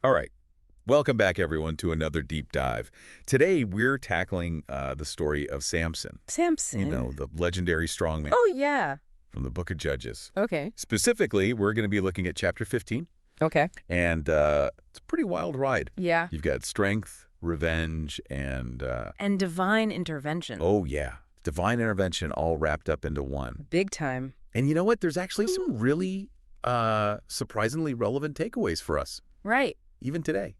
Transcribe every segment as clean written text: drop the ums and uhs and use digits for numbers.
All right. Welcome back, everyone, to another deep dive. Today, we're tackling the story of Samson, Samson. the legendary strongman Oh, yeah. from the Book of Judges. Okay. Specifically, we're going to be looking at chapter 15, Okay. and it's a pretty wild ride. Yeah. You've got strength, revenge, and, And divine intervention. oh, yeah, divine intervention all wrapped up into one. Big time. And you know what? There's actually some really surprisingly relevant takeaways for us, Right. even today.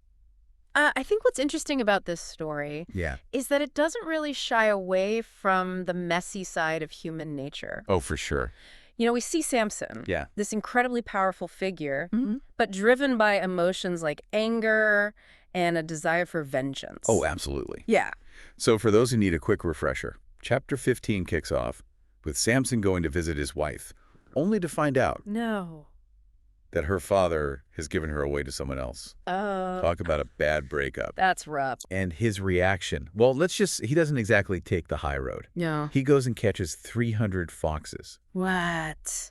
I think what's interesting about this story Yeah. is that it doesn't really shy away from the messy side of human nature. Oh, for sure. We see Samson, Yeah. this incredibly powerful figure, but driven by emotions like anger and a desire for vengeance. Oh, absolutely. Yeah. So for those who need a quick refresher, chapter 15 kicks off with Samson going to visit his wife, only to find out No. that her father has given her away to someone else. Oh. Talk about a bad breakup. That's rough. And his reaction, well, he doesn't exactly take the high road. No. He goes and catches 300 foxes, What?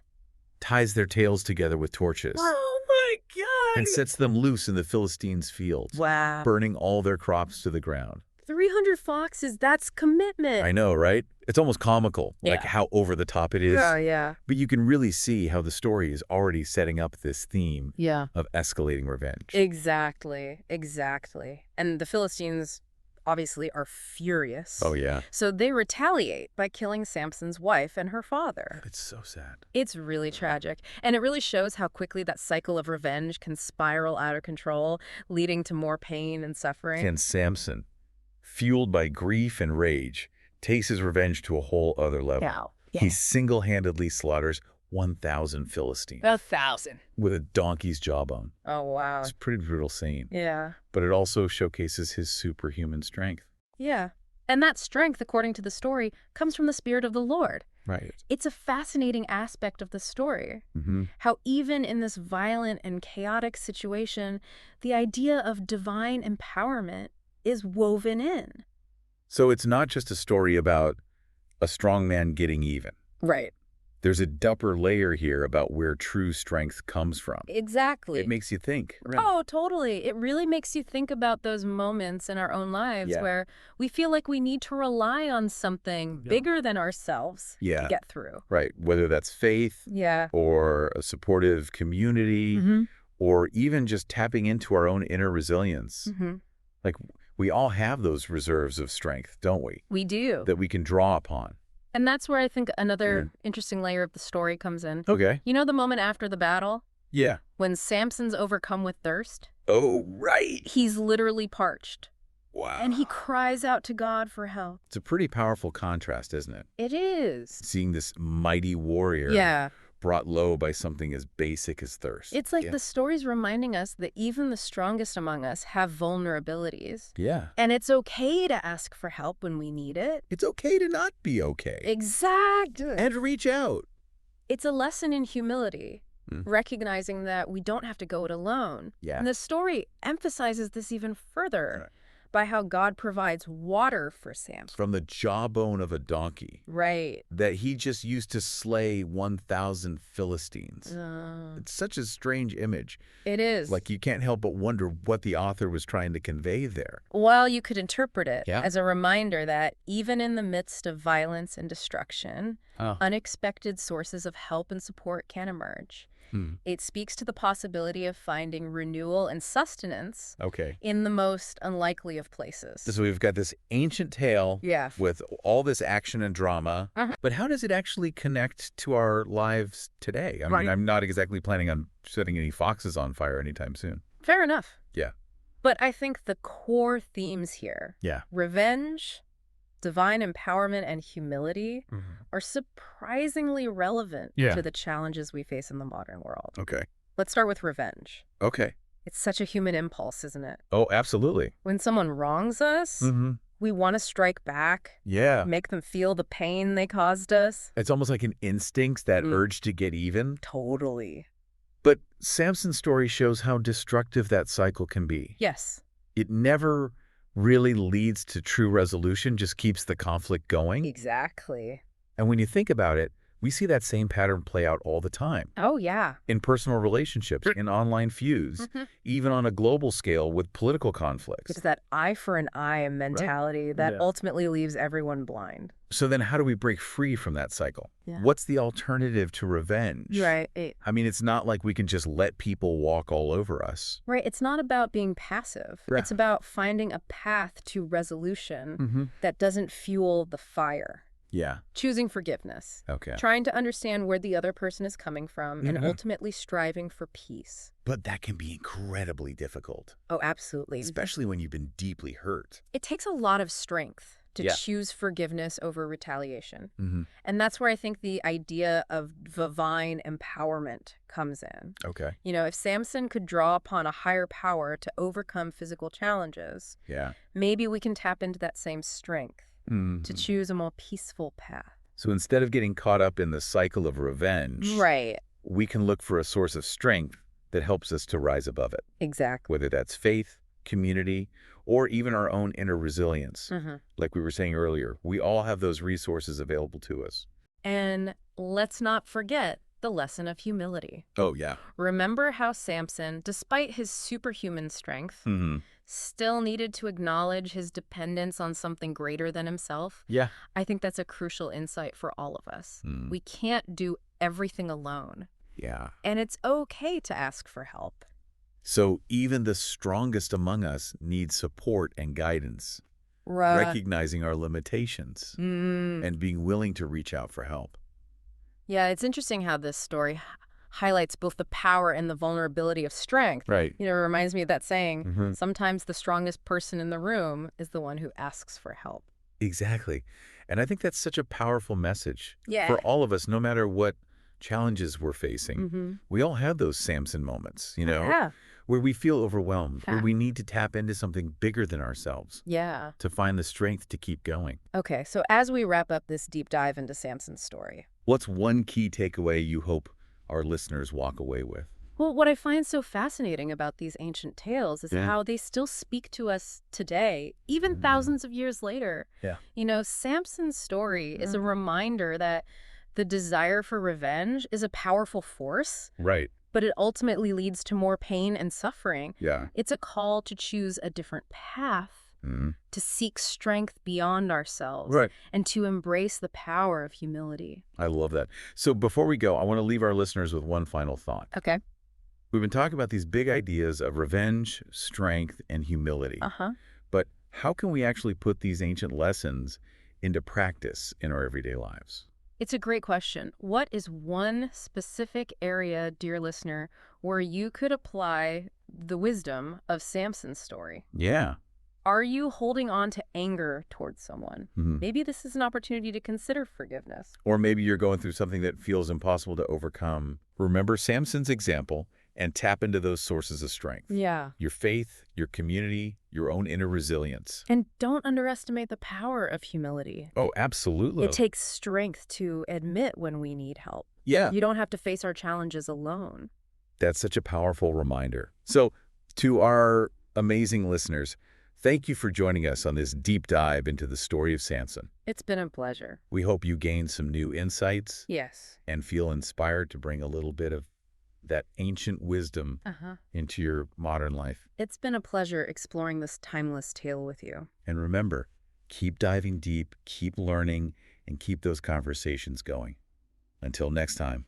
ties their tails together with torches, Oh, my God. and sets them loose in the Philistines' fields, Wow. burning all their crops to the ground. 300 foxes, that's commitment. I know, right? It's almost comical, like Yeah. how over the top it is. Oh, yeah. But you can really see how the story is already setting up this theme Yeah. of escalating revenge. Exactly. Exactly. And the Philistines obviously are furious. Oh, yeah. So they retaliate by killing Samson's wife and her father. It's so sad. It's really tragic. And it really shows how quickly that cycle of revenge can spiral out of control, leading to more pain and suffering. And Samson, fueled by grief and rage, takes his revenge to a whole other level. Wow. He single-handedly slaughters 1,000 Philistines 1,000. with a donkey's jawbone. Oh, wow. It's a pretty brutal scene, Yeah. but it also showcases his superhuman strength. Yeah. And that strength, according to the story, comes from the Spirit of the Lord. Right. It's a fascinating aspect of the story. Mm-hmm. How even in this violent and chaotic situation, the idea of divine empowerment is woven in. So it's not just a story about a strong man getting even. Right. There's a deeper layer here about where true strength comes from. Exactly. It makes you think. Oh, totally. It really makes you think about those moments in our own lives where we feel like we need to rely on something bigger than ourselves to get through. Right. Whether that's faith Yeah. or a supportive community or even just tapping into our own inner resilience. Like, we all have those reserves of strength, don't we? We do. That we can draw upon. And that's where I think another interesting layer of the story comes in. Okay. You know the moment after the battle? Yeah. When Samson's overcome with thirst? Oh, right. He's literally parched. Wow. And he cries out to God for help. It's a pretty powerful contrast, isn't it? It is. Seeing this mighty warrior brought low by something as basic as thirst. It's like the story's reminding us that even the strongest among us have vulnerabilities. Yeah. And it's okay to ask for help when we need it. It's okay to not be okay. Exactly. And to reach out. It's a lesson in humility, recognizing that we don't have to go it alone. Yeah. And the story emphasizes this even further by how God provides water for Samson. From the jawbone of a donkey. Right. That he just used to slay 1,000 Philistines. It's such a strange image. It is. Like, you can't help but wonder what the author was trying to convey there. Well, you could interpret it Yeah. as a reminder that even in the midst of violence and destruction, unexpected sources of help and support can emerge. It speaks to the possibility of finding renewal and sustenance in the most unlikely of places. So we've got this ancient tale with all this action and drama, but how does it actually connect to our lives today? I mean, I'm not exactly planning on setting any foxes on fire anytime soon. Fair enough. Yeah. But I think the core themes here, revenge, divine empowerment, and humility are surprisingly relevant to the challenges we face in the modern world. Okay. Let's start with revenge. Okay. It's such a human impulse, isn't it? Oh, absolutely. When someone wrongs us, we want to strike back, make them feel the pain they caused us. It's almost like an instinct, that urge to get even. Totally. But Samson's story shows how destructive that cycle can be. Yes. It never really leads to true resolution, just keeps the conflict going. Exactly. And when you think about it, We see that same pattern play out all the time. Oh, yeah. In personal relationships, in online feuds, even on a global scale with political conflicts. It's that eye for an eye mentality that ultimately leaves everyone blind. So then how do we break free from that cycle? Yeah. What's the alternative to revenge? Right. I mean, it's not like we can just let people walk all over us. Right. It's not about being passive. Yeah. It's about finding a path to resolution that doesn't fuel the fire. Yeah. Choosing forgiveness. Okay. Trying to understand where the other person is coming from and ultimately striving for peace. But that can be incredibly difficult. Oh, absolutely. Especially when you've been deeply hurt. It takes a lot of strength to choose forgiveness over retaliation. And that's where I think the idea of divine empowerment comes in. Okay. You know, if Samson could draw upon a higher power to overcome physical challenges, maybe we can tap into that same strength to choose a more peaceful path. So instead of getting caught up in the cycle of revenge, we can look for a source of strength that helps us to rise above it. Exactly. Whether that's faith, community, or even our own inner resilience. Like we were saying earlier, we all have those resources available to us. And let's not forget the lesson of humility. Oh, yeah. Remember how Samson, despite his superhuman strength, still needed to acknowledge his dependence on something greater than himself? Yeah. I think that's a crucial insight for all of us. We can't do everything alone. Yeah. And it's okay to ask for help. So even the strongest among us need support and guidance, recognizing our limitations and being willing to reach out for help. Yeah, it's interesting how this story highlights both the power and the vulnerability of strength. Right. You know, it reminds me of that saying, sometimes the strongest person in the room is the one who asks for help. Exactly. And I think that's such a powerful message for all of us, no matter what challenges we're facing. We all have those Samson moments, you know, where we feel overwhelmed, where we need to tap into something bigger than ourselves to find the strength to keep going. Okay, so as we wrap up this deep dive into Samson's story, what's one key takeaway you hope our listeners walk away with? Well, what I find so fascinating about these ancient tales is how they still speak to us today, even thousands of years later. You know, Samson's story is a reminder that the desire for revenge is a powerful force. Right. But it ultimately leads to more pain and suffering. Yeah. It's a call to choose a different path, to seek strength beyond ourselves, and to embrace the power of humility. I love that. So before we go, I want to leave our listeners with one final thought. Okay. We've been talking about these big ideas of revenge, strength, and humility. But how can we actually put these ancient lessons into practice in our everyday lives? It's a great question. What is one specific area, dear listener, where you could apply the wisdom of Samson's story? Yeah. Are you holding on to anger towards someone? Maybe this is an opportunity to consider forgiveness. Or maybe you're going through something that feels impossible to overcome. Remember Samson's example and tap into those sources of strength. Yeah. Your faith, your community, your own inner resilience. And don't underestimate the power of humility. Oh, absolutely. It takes strength to admit when we need help. Yeah. You don't have to face our challenges alone. That's such a powerful reminder. So, to our amazing listeners, thank you for joining us on this deep dive into the story of Samson. It's been a pleasure. We hope you gained some new insights. Yes. And feel inspired to bring a little bit of that ancient wisdom into your modern life. It's been a pleasure exploring this timeless tale with you. And remember, keep diving deep, keep learning, and keep those conversations going. Until next time.